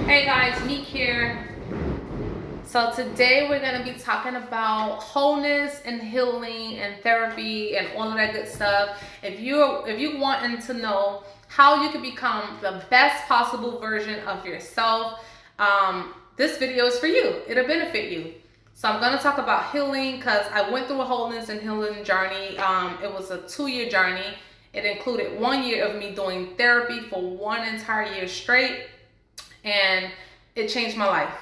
Hey guys, Meek here. So today we're going to be talking about wholeness and healing and therapy and all of that good stuff. If you wanting to know how you can become the best possible version of yourself, this video is for you. It'll benefit you. So I'm going to talk about healing because I went through a wholeness and healing journey. It was a 2-year journey. It included 1 year of me doing therapy for 1 entire year straight. And it changed my life.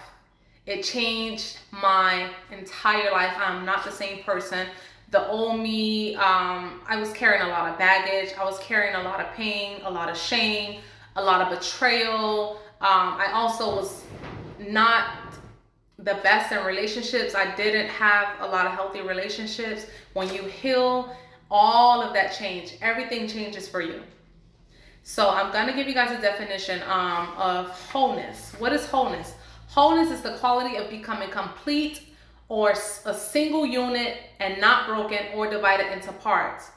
It changed my entire life. I'm not the same person. The old me, I was carrying a lot of baggage. I was carrying a lot of pain, a lot of shame, a lot of betrayal. I also was not the best in relationships. I didn't have a lot of healthy relationships. When you heal, all of that change. Everything changes for you. So I'm going to give you guys a definition of wholeness. What is wholeness? Wholeness is the quality of becoming complete or a single unit and not broken or divided into parts.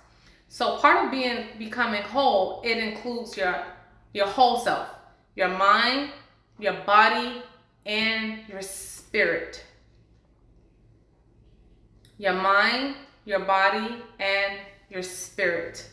So part of becoming whole, it includes your whole self, your mind, your body, and your spirit. Your mind, your body, and your spirit.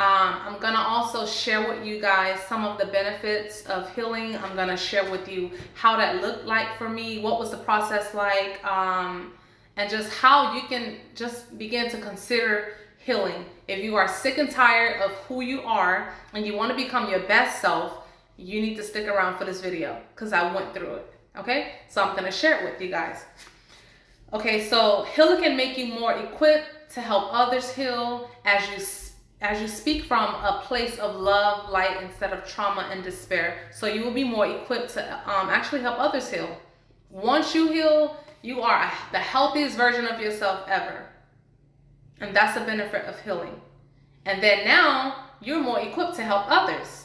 I'm going to also share with you guys some of the benefits of healing. I'm going to share with you how that looked like for me, what was the process like, and just how you can just begin to consider healing. If you are sick and tired of who you are and you want to become your best self, you need to stick around for this video because I went through it. Okay, so I'm going to share it with you guys. Okay, so healing can make you more equipped to help others heal as you speak from a place of love, light, instead of trauma and despair. So you will be more equipped to actually help others heal. Once you heal, you are the healthiest version of yourself ever. And that's the benefit of healing. And then now you're more equipped to help others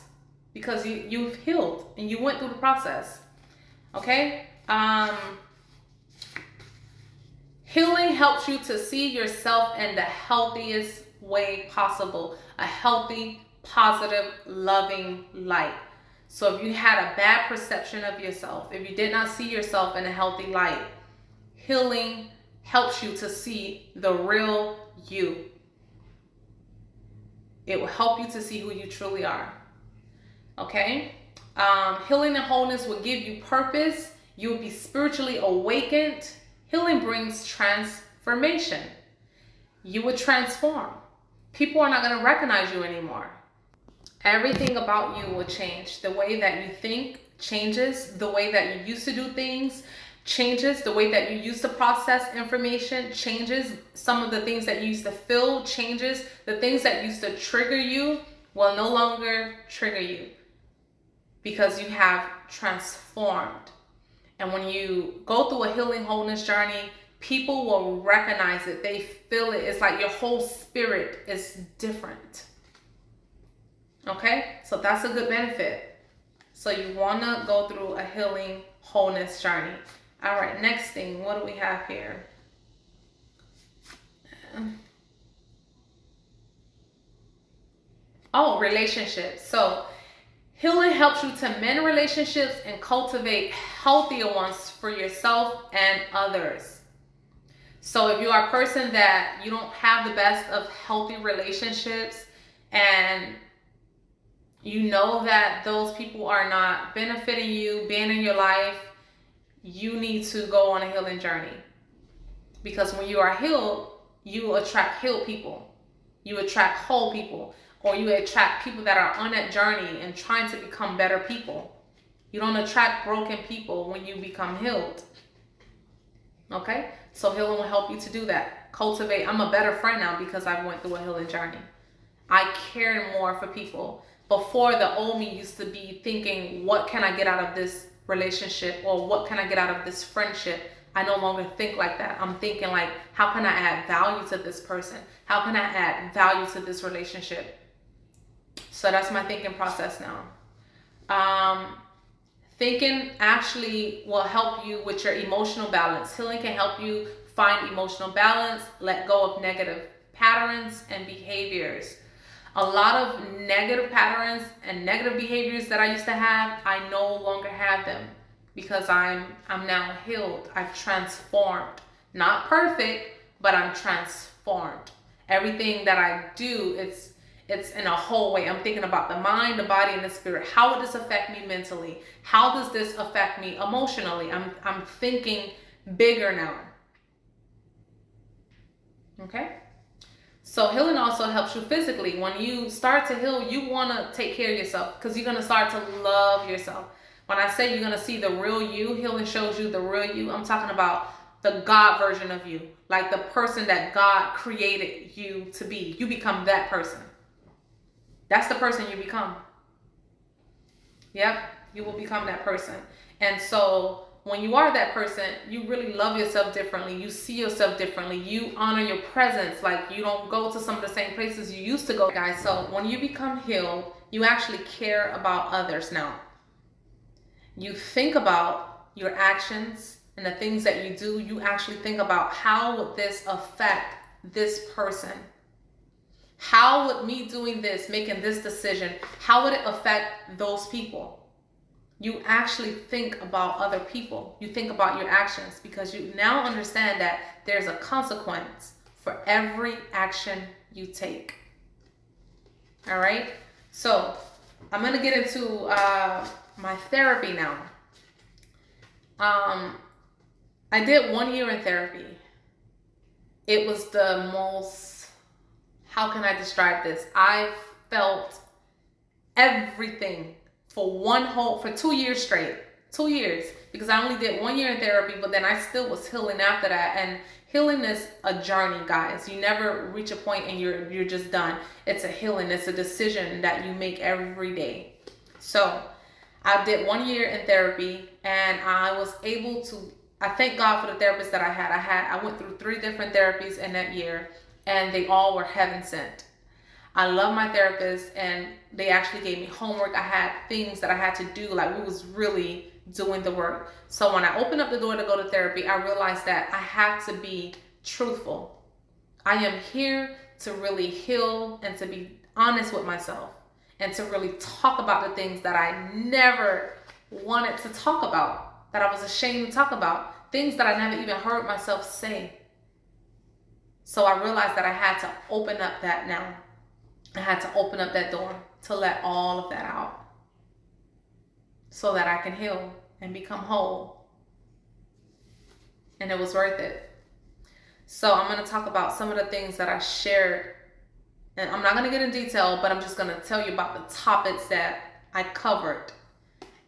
because you've healed and you went through the process. Okay? Healing helps you to see yourself in the healthiest way possible, a healthy, positive, loving light. So if you had a bad perception of yourself, if you did not see yourself in a healthy light, healing helps you to see the real you. It will help you to see who you truly are. Okay? Healing and wholeness will give you purpose. You will be spiritually awakened. Healing brings transformation. You will transform. People are not going to recognize you anymore. Everything about you will change. The way that you think changes. The way that you used to do things changes. The way that you used to process information changes. Some of the things that you used to feel changes. The things that used to trigger you will no longer trigger you because you have transformed. And when you go through a healing wholeness journey, people will recognize it. They feel it. It's like your whole spirit is different. Okay? So that's a good benefit. So you want to go through a healing wholeness journey. All right, next thing. What do we have here? Oh, relationships. So healing helps you to mend relationships and cultivate healthier ones for yourself and others. So if you are a person that you don't have the best of healthy relationships and you know that those people are not benefiting you, being in your life, you need to go on a healing journey. Because when you are healed, you attract healed people. You attract whole people. Or you attract people that are on that journey and trying to become better people. You don't attract broken people when you become healed. Okay? So healing will help you to do that. Cultivate. I'm a better friend now because I went through a healing journey. I care more for people. Before, the old me used to be thinking, what can I get out of this relationship? Or what can I get out of this friendship? I no longer think like that. I'm thinking like, how can I add value to this person? How can I add value to this relationship? So that's my thinking process now. Thinking actually will help you with your emotional balance. Healing can help you find emotional balance, let go of negative patterns and behaviors. A lot of negative patterns and negative behaviors that I used to have, I no longer have them because I'm now healed. I've transformed. Not perfect, but I'm transformed. Everything that I do, it's in a whole way. I'm thinking about the mind, the body, and the spirit. How would this affect me mentally? How does this affect me emotionally? I'm thinking bigger now. Okay? So healing also helps you physically. When you start to heal, you want to take care of yourself because you're going to start to love yourself. When I say you're going to see the real you, healing shows you the real you. I'm talking about the God version of you, like the person that God created you to be. You become that person. That's the person you become. Yep, you will become that person. And so when you are that person, you really love yourself differently. You see yourself differently. You honor your presence. Like you don't go to some of the same places you used to go, guys. So when you become healed, you actually care about others now. You think about your actions and the things that you do. You actually think about, how would this affect this person? How would me doing this, making this decision, how would it affect those people? You actually think about other people. You think about your actions because you now understand that there's a consequence for every action you take. All right? So I'm going to get into my therapy now. I did 1 year in therapy. It was the most, how can I describe this? I felt everything for 2 years straight. 2 years, because I only did 1 year in therapy, but then I still was healing after that. And healing is a journey, guys. You never reach a point and you're just done. It's a healing. It's a decision that you make every day. So I did 1 year in therapy, and I was able to, I thank God for the therapist that I had. I went through 3 different therapies in that year, and they all were heaven sent. I love my therapist, and they actually gave me homework. I had things that I had to do. Like, we was really doing the work. So when I opened up the door to go to therapy, I realized that I had to be truthful. I am here to really heal and to be honest with myself and to really talk about the things that I never wanted to talk about, that I was ashamed to talk about, things that I never even heard myself say. So I realized that I had to open up that now. I had to open up that door to let all of that out so that I can heal and become whole. And it was worth it. So I'm going to talk about some of the things that I shared. And I'm not going to get in detail, but I'm just going to tell you about the topics that I covered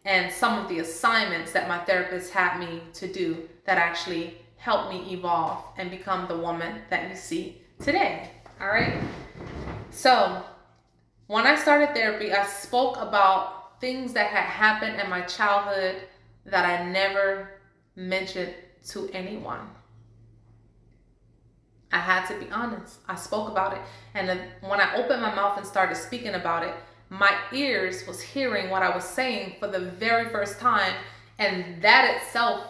and some of the assignments that my therapist had me to do that actually helped me evolve and become the woman that you see today. All right. So when I started therapy, I spoke about things that had happened in my childhood that I never mentioned to anyone. I had to be honest. I spoke about it. And then when I opened my mouth and started speaking about it, my ears was hearing what I was saying for the very first time. And that itself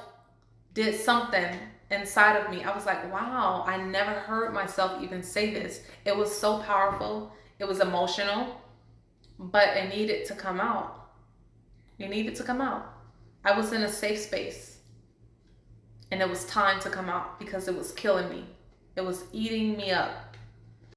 did something inside of me. I was like, wow, I never heard myself even say this. It was so powerful. It was emotional, but it needed to come out. It needed to come out. I was in a safe space, and it was time to come out because it was killing me. It was eating me up.